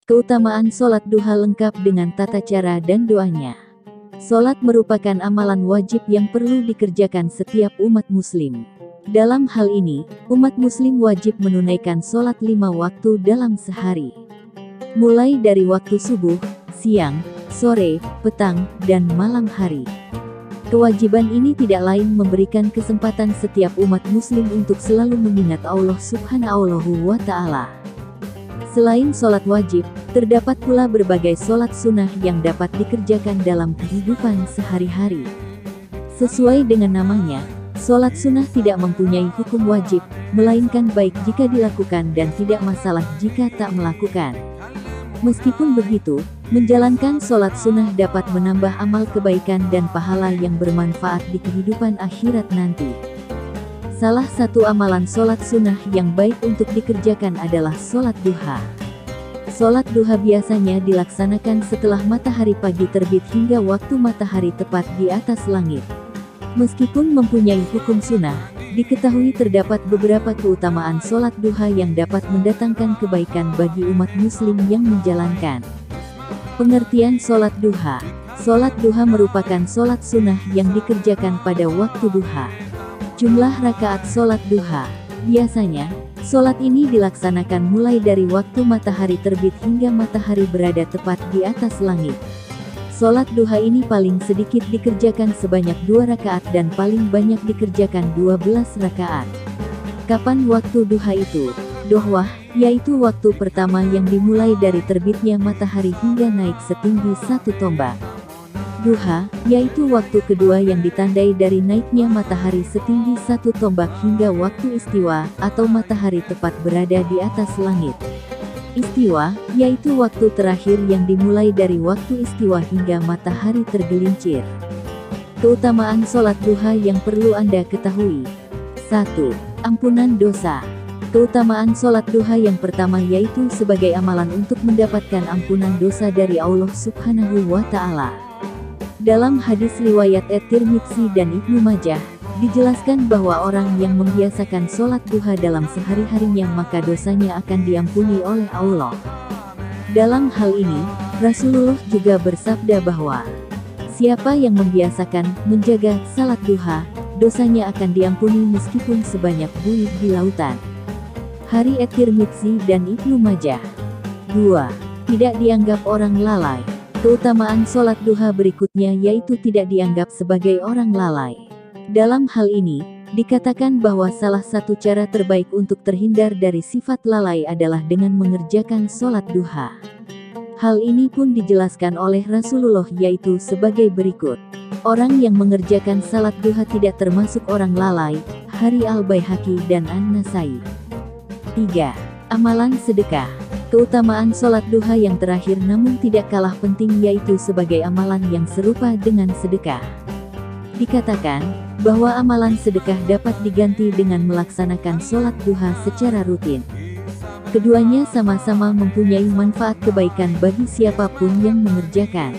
Keutamaan sholat duha lengkap dengan tata cara dan doanya. Sholat merupakan amalan wajib yang perlu dikerjakan setiap umat muslim. Dalam hal ini, umat muslim wajib menunaikan sholat 5 waktu dalam sehari. Mulai dari waktu subuh, siang, sore, petang, dan malam hari. Kewajiban ini tidak lain memberikan kesempatan setiap umat muslim untuk selalu mengingat Allah Subhanahu wa Ta'ala. Selain sholat wajib, terdapat pula berbagai sholat sunnah yang dapat dikerjakan dalam kehidupan sehari-hari. Sesuai dengan namanya, sholat sunnah tidak mempunyai hukum wajib, melainkan baik jika dilakukan dan tidak masalah jika tak melakukan. Meskipun begitu, menjalankan sholat sunnah dapat menambah amal kebaikan dan pahala yang bermanfaat di kehidupan akhirat nanti. Salah satu amalan sholat sunnah yang baik untuk dikerjakan adalah sholat duha. Sholat duha biasanya dilaksanakan setelah matahari pagi terbit hingga waktu matahari tepat di atas langit. Meskipun mempunyai hukum sunnah, diketahui terdapat beberapa keutamaan sholat duha yang dapat mendatangkan kebaikan bagi umat muslim yang menjalankan. Pengertian sholat duha. Sholat duha merupakan sholat sunnah yang dikerjakan pada waktu duha. Jumlah rakaat sholat duha. Biasanya, sholat ini dilaksanakan mulai dari waktu matahari terbit hingga matahari berada tepat di atas langit. Sholat duha ini paling sedikit dikerjakan sebanyak 2 rakaat dan paling banyak dikerjakan 12 rakaat. Kapan waktu duha itu? Dohwah, yaitu waktu pertama yang dimulai dari terbitnya matahari hingga naik setinggi 1 tombak. Duha, yaitu waktu kedua yang ditandai dari naiknya matahari setinggi 1 tombak hingga waktu istiwa, atau matahari tepat berada di atas langit. Istiwa, yaitu waktu terakhir yang dimulai dari waktu istiwa hingga matahari tergelincir. Keutamaan sholat duha yang perlu Anda ketahui. 1. Ampunan dosa. Keutamaan sholat duha yang pertama yaitu sebagai amalan untuk mendapatkan ampunan dosa dari Allah Subhanahu wa Ta'ala. Dalam hadis riwayat At-Tirmidzi dan Ibnu Majah, dijelaskan bahwa orang yang membiasakan sholat duha dalam sehari-harinya maka dosanya akan diampuni oleh Allah. Dalam hal ini, Rasulullah juga bersabda bahwa siapa yang membiasakan menjaga salat duha, dosanya akan diampuni meskipun sebanyak buih di lautan. Hari At-Tirmidzi dan Ibnu Majah. 2. Tidak dianggap orang lalai. Keutamaan sholat duha berikutnya yaitu tidak dianggap sebagai orang lalai. Dalam hal ini, dikatakan bahwa salah satu cara terbaik untuk terhindar dari sifat lalai adalah dengan mengerjakan sholat duha. Hal ini pun dijelaskan oleh Rasulullah yaitu sebagai berikut. Orang yang mengerjakan salat duha tidak termasuk orang lalai, Hari Al-Baihaqi dan An-Nasai. 3. Amalan sedekah. Keutamaan sholat duha yang terakhir namun tidak kalah penting yaitu sebagai amalan yang serupa dengan sedekah. Dikatakan bahwa amalan sedekah dapat diganti dengan melaksanakan sholat duha secara rutin. Keduanya sama-sama mempunyai manfaat kebaikan bagi siapapun yang mengerjakan.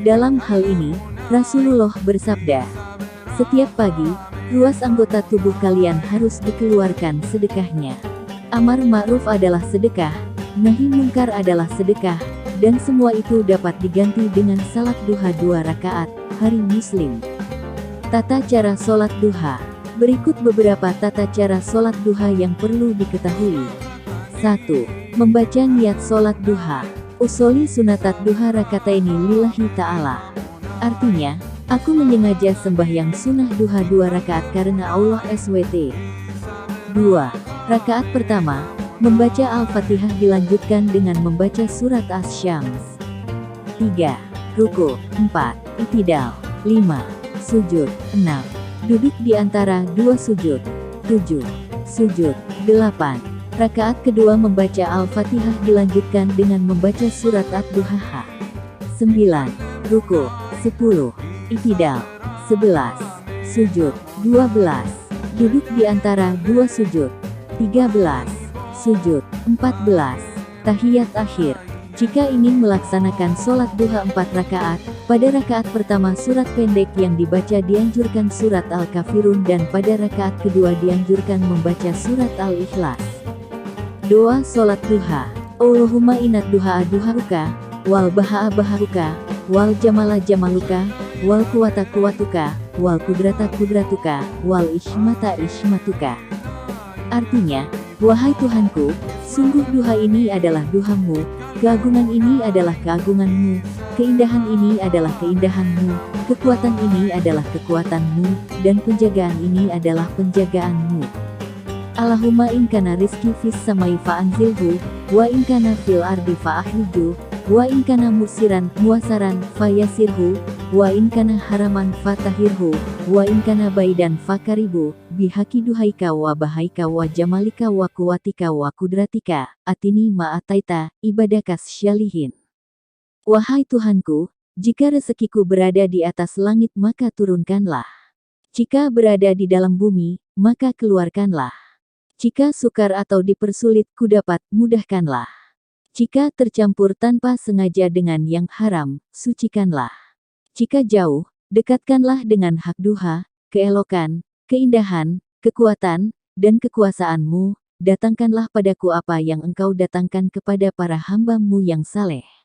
Dalam hal ini, Rasulullah bersabda, "Setiap pagi, ruas anggota tubuh kalian harus dikeluarkan sedekahnya. Amar ma'ruf adalah sedekah, nahi mungkar adalah sedekah, dan semua itu dapat diganti dengan salat duha 2 rakaat, hari Muslim." Tata cara sholat duha. Berikut beberapa tata cara sholat duha yang perlu diketahui. 1. Membaca niat sholat duha. Usoli sunatat duha rakataini lillahi ta'ala. Artinya, aku menyengaja sembahyang sunnah duha 2 rakaat karena Allah SWT. 2. Rakaat pertama, membaca Al-Fatihah dilanjutkan dengan membaca surat Asy-Syams. 3. Ruku. 4. I'tidal. 5. Sujud. 6. Duduk di antara 2 sujud. 7. Sujud. 8. Rakaat kedua membaca Al-Fatihah dilanjutkan dengan membaca surat Ad-Duha. 9. Ruku. 10. I'tidal. 11. Sujud. 12. Duduk di antara 2 sujud. 13. Sujud. 14. Tahiyat akhir. Jika ingin melaksanakan sholat duha 4 rakaat, pada rakaat pertama surat pendek yang dibaca dianjurkan surat Al-Kafirun dan pada rakaat kedua dianjurkan membaca surat Al-Ikhlas. Doa sholat duha. Allahumma inat duhaa duhauka, wal bahaa bahauka, wal jamala jamaluka, wal kuwata kuwatuka, wal kudrata kudratuka, wal ishmata ishmatuka. Artinya, wahai Tuhanku, sungguh duha ini adalah duhamu, keagungan ini adalah keagunganmu, keindahan ini adalah keindahanmu, kekuatan ini adalah kekuatanmu, dan penjagaan ini adalah penjagaanmu. Allahumma in kana rizki fis samai fa'anzilhu, wa in kana fil ardi fa'ahrijhu, wa in kana musiran muasaran fayasirhu, wa in kana haraman fatahirhu, wa in kana baidan fakaribu, bihaki duhaika wa bahaika wa jamalika wa kuwatika wa kudratika, atini ma'ataita, ibadakas syalihin. Wahai Tuhanku, jika rezekiku berada di atas langit maka turunkanlah. Jika berada di dalam bumi, maka keluarkanlah. Jika sukar atau dipersulit kudapat, mudahkanlah. Jika tercampur tanpa sengaja dengan yang haram, sucikanlah. Jika jauh, dekatkanlah dengan hak duha, keelokan, keindahan, kekuatan, dan kekuasaanmu, datangkanlah padaku apa yang engkau datangkan kepada para hamba-Mu yang saleh.